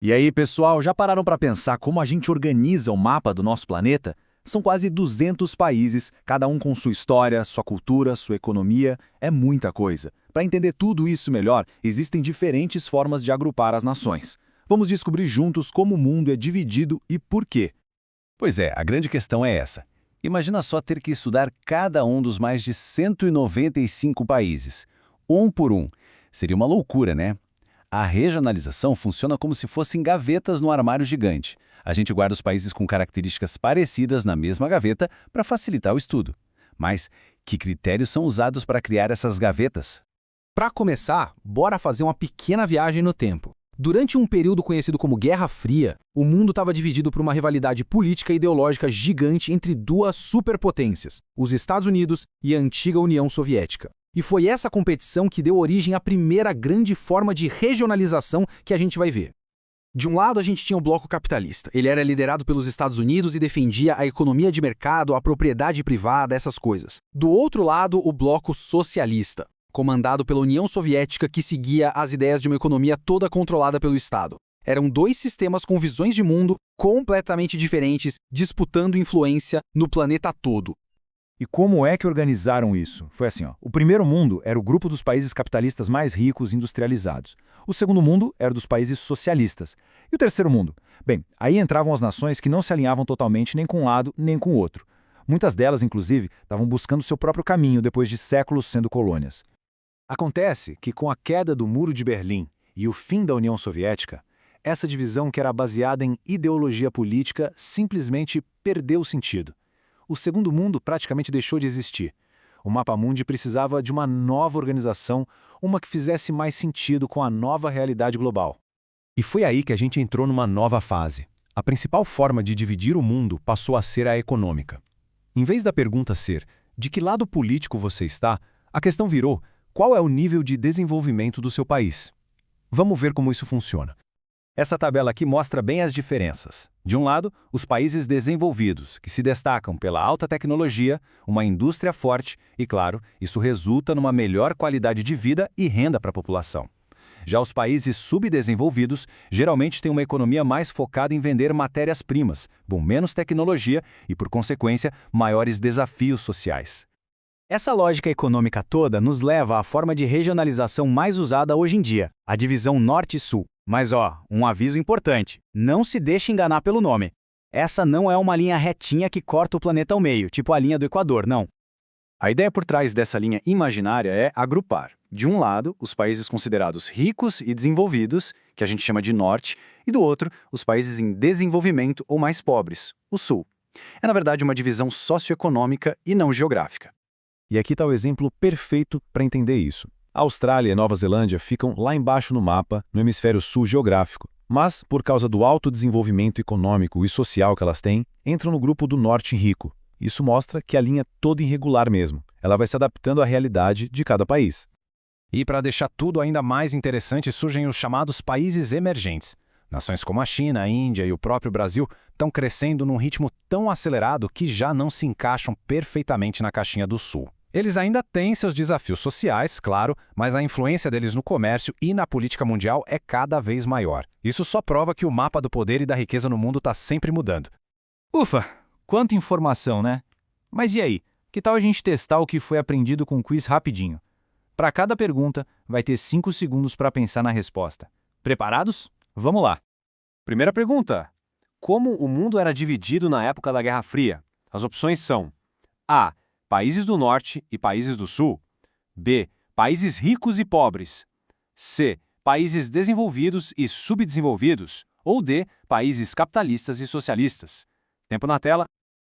E aí, pessoal, já pararam para pensar como a gente organiza o mapa do nosso planeta? São quase 200 países, cada um com sua história, sua cultura, sua economia, é muita coisa. Para entender tudo isso melhor, existem diferentes formas de agrupar as nações. Vamos descobrir juntos como o mundo é dividido e por quê. Pois é, a grande questão é essa. Imagina só ter que estudar cada um dos mais de 195 países, um por um. Seria uma loucura, né? A regionalização funciona como se fossem gavetas no armário gigante. A gente guarda os países com características parecidas na mesma gaveta para facilitar o estudo. Mas que critérios são usados para criar essas gavetas? Para começar, bora fazer uma pequena viagem no tempo. Durante um período conhecido como Guerra Fria, o mundo estava dividido por uma rivalidade política e ideológica gigante entre duas superpotências, os Estados Unidos e a antiga União Soviética. E foi essa competição que deu origem à primeira grande forma de regionalização que a gente vai ver. De um lado, a gente tinha o bloco capitalista. Ele era liderado pelos Estados Unidos e defendia a economia de mercado, a propriedade privada, essas coisas. Do outro lado, o bloco socialista, comandado pela União Soviética, que seguia as ideias de uma economia toda controlada pelo Estado. Eram dois sistemas com visões de mundo completamente diferentes, disputando influência no planeta todo. E como é que organizaram isso? Foi assim, ó. O primeiro mundo era o grupo dos países capitalistas mais ricos e industrializados. O segundo mundo era dos países socialistas. E o terceiro mundo? Bem, aí entravam as nações que não se alinhavam totalmente nem com um lado nem com o outro. Muitas delas, inclusive, estavam buscando seu próprio caminho depois de séculos sendo colônias. Acontece que com a queda do Muro de Berlim e o fim da União Soviética, essa divisão que era baseada em ideologia política simplesmente perdeu sentido. O segundo mundo praticamente deixou de existir. O Mapa Mundi precisava de uma nova organização, uma que fizesse mais sentido com a nova realidade global. E foi aí que a gente entrou numa nova fase. A principal forma de dividir o mundo passou a ser a econômica. Em vez da pergunta ser de que lado político você está, a questão virou qual é o nível de desenvolvimento do seu país. Vamos ver como isso funciona. Essa tabela aqui mostra bem as diferenças. De um lado, os países desenvolvidos, que se destacam pela alta tecnologia, uma indústria forte e, claro, isso resulta numa melhor qualidade de vida e renda para a população. Já os países subdesenvolvidos geralmente têm uma economia mais focada em vender matérias-primas, com menos tecnologia e, por consequência, maiores desafios sociais. Essa lógica econômica toda nos leva à forma de regionalização mais usada hoje em dia, a divisão Norte-Sul. Mas um aviso importante, não se deixe enganar pelo nome. Essa não é uma linha retinha que corta o planeta ao meio, tipo a linha do Equador, não. A ideia por trás dessa linha imaginária é agrupar, de um lado, os países considerados ricos e desenvolvidos, que a gente chama de Norte, e do outro, os países em desenvolvimento ou mais pobres, o Sul. É, na verdade, uma divisão socioeconômica e não geográfica. E aqui está o exemplo perfeito para entender isso. A Austrália e Nova Zelândia ficam lá embaixo no mapa, no hemisfério sul geográfico, mas, por causa do alto desenvolvimento econômico e social que elas têm, entram no grupo do Norte rico. Isso mostra que a linha é toda irregular mesmo. Ela vai se adaptando à realidade de cada país. E para deixar tudo ainda mais interessante, surgem os chamados países emergentes. Nações como a China, a Índia e o próprio Brasil estão crescendo num ritmo tão acelerado que já não se encaixam perfeitamente na caixinha do Sul. Eles ainda têm seus desafios sociais, claro, mas a influência deles no comércio e na política mundial é cada vez maior. Isso só prova que o mapa do poder e da riqueza no mundo está sempre mudando. Ufa, quanta informação, né? Mas e aí, que tal a gente testar o que foi aprendido com um quiz rapidinho? Para cada pergunta, vai ter 5 segundos para pensar na resposta. Preparados? Vamos lá! Primeira pergunta. Como o mundo era dividido na época da Guerra Fria? As opções são: A. Países do Norte e países do Sul. B. Países ricos e pobres. C. Países desenvolvidos e subdesenvolvidos. Ou D. Países capitalistas e socialistas. Tempo na tela.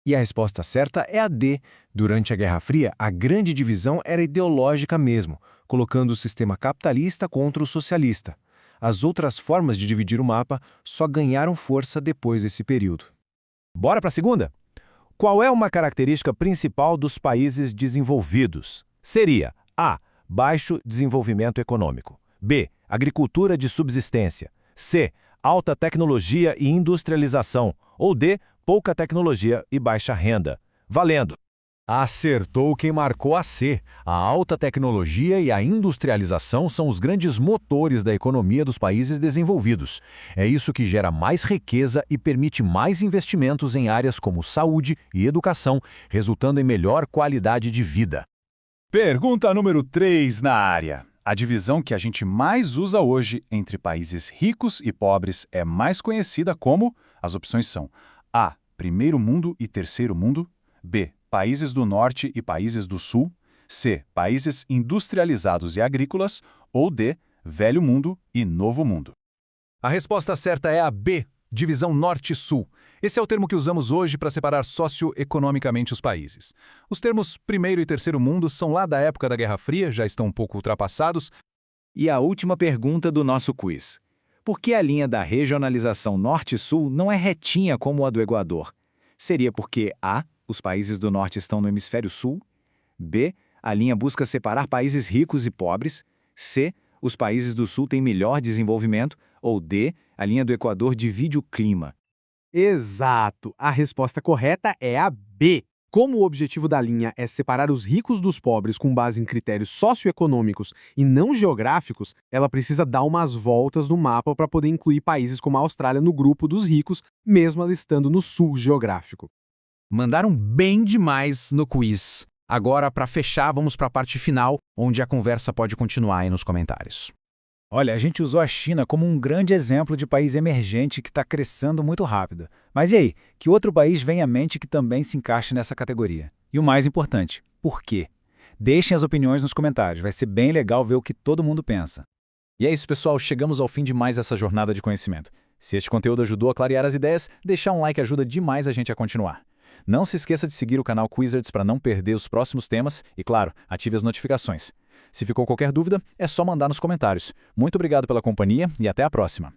E a resposta certa é a D. Durante a Guerra Fria, a grande divisão era ideológica mesmo, colocando o sistema capitalista contra o socialista. As outras formas de dividir o mapa só ganharam força depois desse período. Bora para a segunda? Qual é uma característica principal dos países desenvolvidos? Seria A. Baixo desenvolvimento econômico. B. Agricultura de subsistência. C. Alta tecnologia e industrialização. Ou D. Pouca tecnologia e baixa renda. Valendo! Acertou quem marcou a C. A alta tecnologia e a industrialização são os grandes motores da economia dos países desenvolvidos. É isso que gera mais riqueza e permite mais investimentos em áreas como saúde e educação, resultando em melhor qualidade de vida. Pergunta número 3 na área. A divisão que a gente mais usa hoje entre países ricos e pobres é mais conhecida como... As opções são A. Primeiro mundo e terceiro mundo. B. Países do norte e países do sul. C. Países industrializados e agrícolas. Ou D. Velho mundo e novo mundo. A resposta certa é a B. Divisão Norte-Sul. Esse é o termo que usamos hoje para separar socioeconomicamente os países. Os termos primeiro e terceiro mundo são lá da época da Guerra Fria, já estão um pouco ultrapassados. E a última pergunta do nosso quiz. Por que a linha da regionalização Norte-Sul não é retinha como a do Equador? Seria porque A. Os países do norte estão no hemisfério sul. B. A linha busca separar países ricos e pobres. C. Os países do sul têm melhor desenvolvimento. Ou D. A linha do Equador divide o clima. Exato! A resposta correta é a B. Como o objetivo da linha é separar os ricos dos pobres com base em critérios socioeconômicos e não geográficos, ela precisa dar umas voltas no mapa para poder incluir países como a Austrália no grupo dos ricos, mesmo ela estando no sul geográfico. Mandaram bem demais no quiz. Agora, para fechar, vamos para a parte final, onde a conversa pode continuar aí nos comentários. Olha, a gente usou a China como um grande exemplo de país emergente que está crescendo muito rápido. Mas e aí? Que outro país vem à mente que também se encaixa nessa categoria? E o mais importante, por quê? Deixem as opiniões nos comentários, vai ser bem legal ver o que todo mundo pensa. E é isso, pessoal, chegamos ao fim de mais essa jornada de conhecimento. Se este conteúdo ajudou a clarear as ideias, deixar um like ajuda demais a gente a continuar. Não se esqueça de seguir o canal Quizards para não perder os próximos temas e, claro, ative as notificações. Se ficou qualquer dúvida, é só mandar nos comentários. Muito obrigado pela companhia e até a próxima!